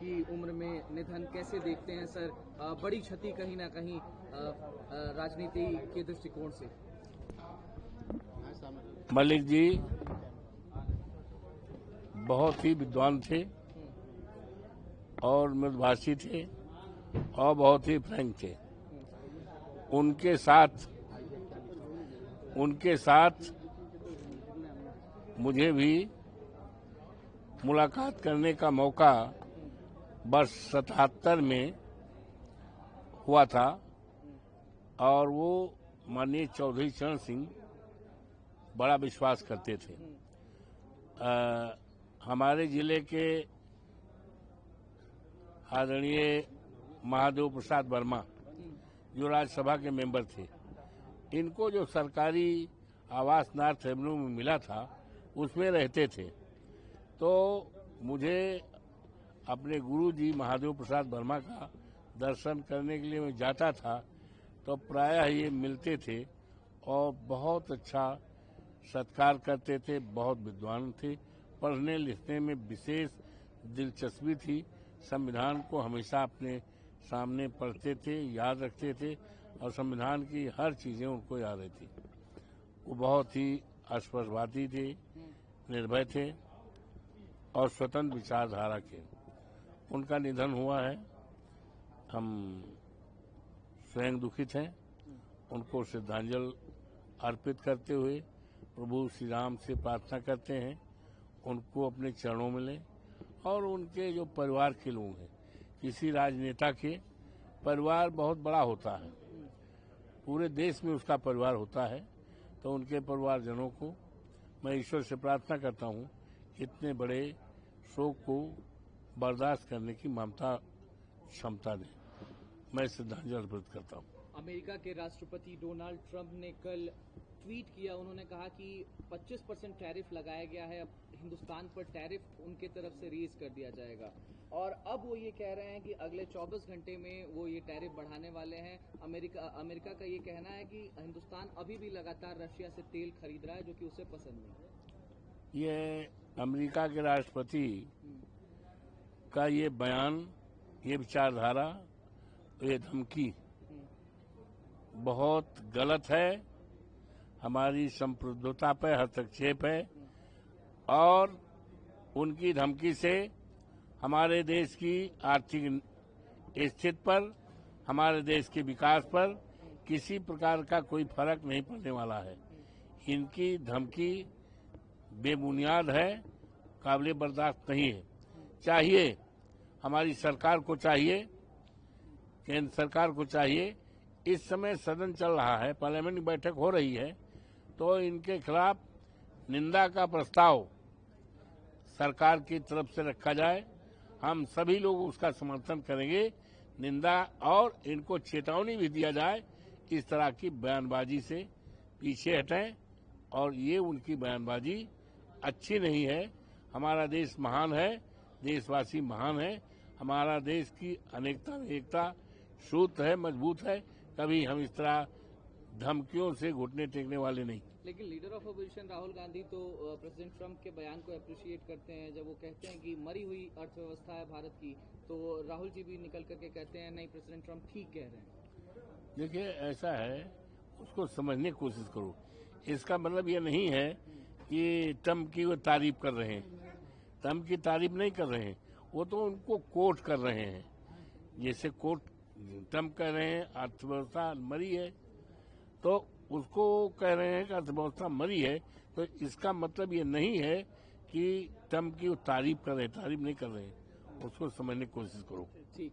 की उम्र में निधन कैसे देखते हैं सर? बड़ी क्षति कहीं ना कहीं राजनीति के दृष्टिकोण से। मलिक जी बहुत ही विद्वान थे और मृदुभाषी थे और बहुत ही फ्रैंक थे। उनके साथ मुझे भी मुलाकात करने का मौका वर्ष 77 में हुआ था और वो माननीय चौधरी चरण सिंह बड़ा विश्वास करते थे। हमारे जिले के आदरणीय महादेव प्रसाद वर्मा जो राज्यसभा के मेंबर थे, इनको जो सरकारी आवास नॉर्थ एवेन्यू में मिला था उसमें रहते थे। तो मुझे अपने गुरु जी महादेव प्रसाद वर्मा का दर्शन करने के लिए मैं जाता था तो प्रायः ये मिलते थे और बहुत अच्छा सत्कार करते थे। बहुत विद्वान थे, पढ़ने लिखने में विशेष दिलचस्पी थी, संविधान को हमेशा अपने सामने पढ़ते थे, याद रखते थे और संविधान की हर चीजें उनको याद रहती। वो बहुत ही आस्पर्शवादी थे, निर्भय थे और स्वतंत्र विचारधारा के। उनका निधन हुआ है, हम स्वयं दुखित हैं। उनको श्रद्धांजलि अर्पित करते हुए प्रभु श्री राम से प्रार्थना करते हैं उनको अपने चरणों में लें। और उनके जो परिवार के लोग हैं, किसी राजनेता के परिवार बहुत बड़ा होता है, पूरे देश में उसका परिवार होता है, तो उनके परिवारजनों को मैं ईश्वर से प्रार्थना करता हूं इतने बड़े शोक को बर्दाश्त करने की ममता क्षमता दें। मैं श्रद्धांजलि अर्पित करता हूं। अमेरिका के राष्ट्रपति डोनाल्ड ट्रंप ने कल ट्वीट किया, उन्होंने कहा कि 25% टैरिफ लगाया गया है, अब हिंदुस्तान पर टैरिफ उनके तरफ से रेज कर दिया जाएगा और अब वो ये कह रहे हैं कि अगले 24 घंटे में वो ये टैरिफ बढ़ाने वाले हैं। अमेरिका का ये कहना है कि हिंदुस्तान अभी भी लगातार रशिया से तेल खरीद रहा है जो कि उसे पसंद नहीं। ये अमेरिका के राष्ट्रपति का ये बयान, ये विचारधारा, ये धमकी बहुत गलत है, हमारी संप्रभुता पर हस्तक्षेप है और उनकी धमकी से हमारे देश की आर्थिक स्थिति पर, हमारे देश के विकास पर किसी प्रकार का कोई फर्क नहीं पड़ने वाला है। इनकी धमकी बेबुनियाद है, काबिले बर्दाश्त नहीं है। चाहिए, हमारी सरकार को चाहिए, केंद्र सरकार को चाहिए, इस समय सदन चल रहा है, पार्लियामेंट की बैठक हो रही है, तो इनके खिलाफ निंदा का प्रस्ताव सरकार की तरफ से रखा जाए। हम सभी लोग उसका समर्थन करेंगे, निंदा, और इनको चेतावनी भी दिया जाए इस तरह की बयानबाजी से पीछे हटें और ये उनकी बयानबाजी अच्छी नहीं है। हमारा देश महान है, देशवासी महान है, हमारा देश की अनेकता में एकता सूत्र है, मजबूत है। कभी हम इस तरह धमकियों से घुटने टेकने वाले नहीं। लेकिन leader of opposition Rahul Gandhi तो प्रेसिडेंट ट्रंप के बयान को अप्रिशिएट करते हैं। जब वो कहते हैं कि मरी हुई अर्थव्यवस्था है भारत की, तो राहुल जी भी निकल करके कहते हैं नहीं, प्रेसिडेंट ट्रंप ठीक कह रहे हैं। देखिए, ऐसा है, उसको समझने की कोशिश करो। इसका मतलब ये नहीं है कि ट्रंप की वो तारीफ कर रहे हैं। ट्रंप की तारीफ नहीं कर रहे हैं, वो तो उनको कोट कर रहे हैं। जैसे कोट ट्रंप कह रहे हैं अर्थव्यवस्था मरी है, तो उसको कह रहे हैं कि अर्थव्यवस्था मरी है, तो इसका मतलब ये नहीं है कि ट्रंप की वो तारीफ कर रहे हैं, तारीफ नहीं कर रहे हैं। उसको समझने की कोशिश करो। ठीक।